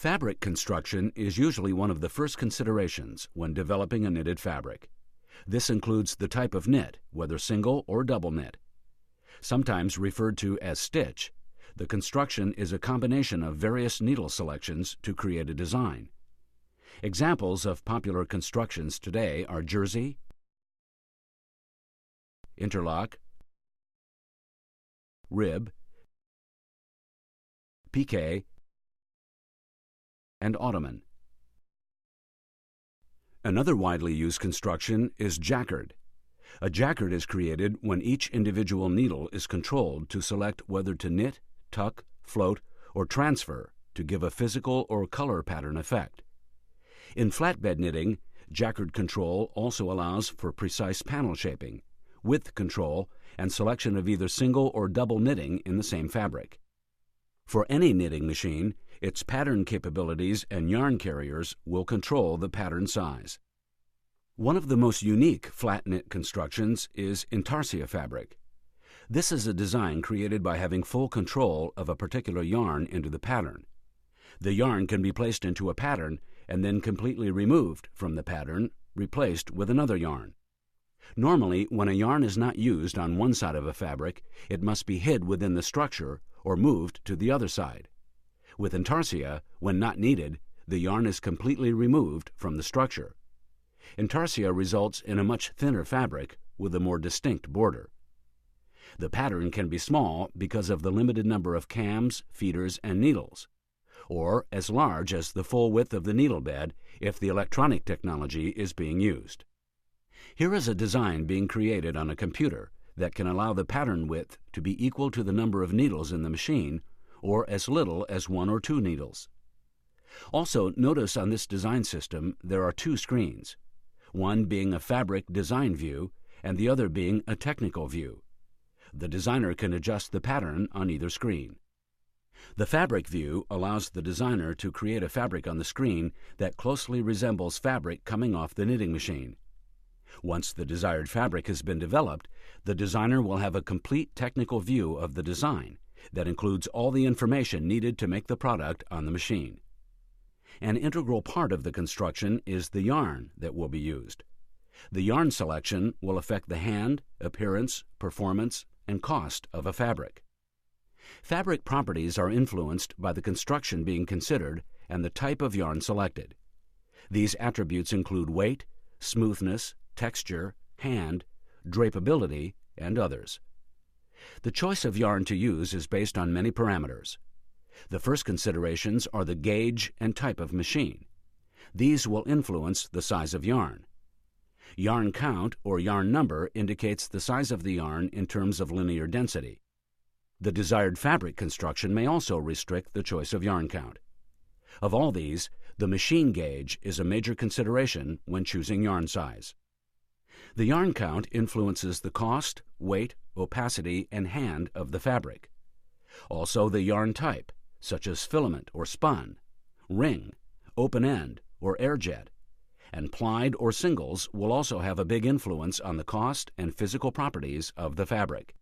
Fabric construction is usually one of the first considerations when developing a knitted fabric. This includes the type of knit, whether single or double knit. Sometimes referred to as stitch, the construction is a combination of various needle selections to create a design. Examples of popular constructions today are jersey, interlock, rib, piqué, and ottoman. Another widely used construction is jacquard. A jacquard is created when each individual needle is controlled to select whether to knit, tuck, float, or transfer to give a physical or color pattern effect. In flatbed knitting, jacquard control also allows for precise panel shaping, width control, and selection of either single or double knitting in the same fabric. For any knitting machine, its pattern capabilities and yarn carriers will control the pattern size. One of the most unique flat knit constructions is intarsia fabric. This is a design created by having full control of a particular yarn into the pattern. The yarn can be placed into a pattern and then completely removed from the pattern, replaced with another yarn. Normally, when a yarn is not used on one side of a fabric, it must be hid within the structure or moved to the other side. With intarsia, when not needed, the yarn is completely removed from the structure. Intarsia results in a much thinner fabric with a more distinct border. The pattern can be small because of the limited number of cams, feeders, and needles, or as large as the full width of the needle bed if the electronic technology is being used. Here is a design being created on a computer that can allow the pattern width to be equal to the number of needles in the machine, or as little as 1 or 2 needles. Also, notice on this design system there are 2 screens, one being a fabric design view and the other being a technical view. The designer can adjust the pattern on either screen. The fabric view allows the designer to create a fabric on the screen that closely resembles fabric coming off the knitting machine. Once the desired fabric has been developed, the designer will have a complete technical view of the design that includes all the information needed to make the product on the machine. An integral part of the construction is the yarn that will be used. The yarn selection will affect the hand, appearance, performance, and cost of a fabric. Fabric properties are influenced by the construction being considered and the type of yarn selected. These attributes include weight, smoothness, texture, hand, drapeability, and others. The choice of yarn to use is based on many parameters. The first considerations are the gauge and type of machine. These will influence the size of yarn. Yarn count or yarn number indicates the size of the yarn in terms of linear density. The desired fabric construction may also restrict the choice of yarn count. Of all these, the machine gauge is a major consideration when choosing yarn size. The yarn count influences the cost, weight, opacity, and hand of the fabric. Also the yarn type, such as filament or spun, ring, open end, or airjet, and plied or singles will also have a big influence on the cost and physical properties of the fabric.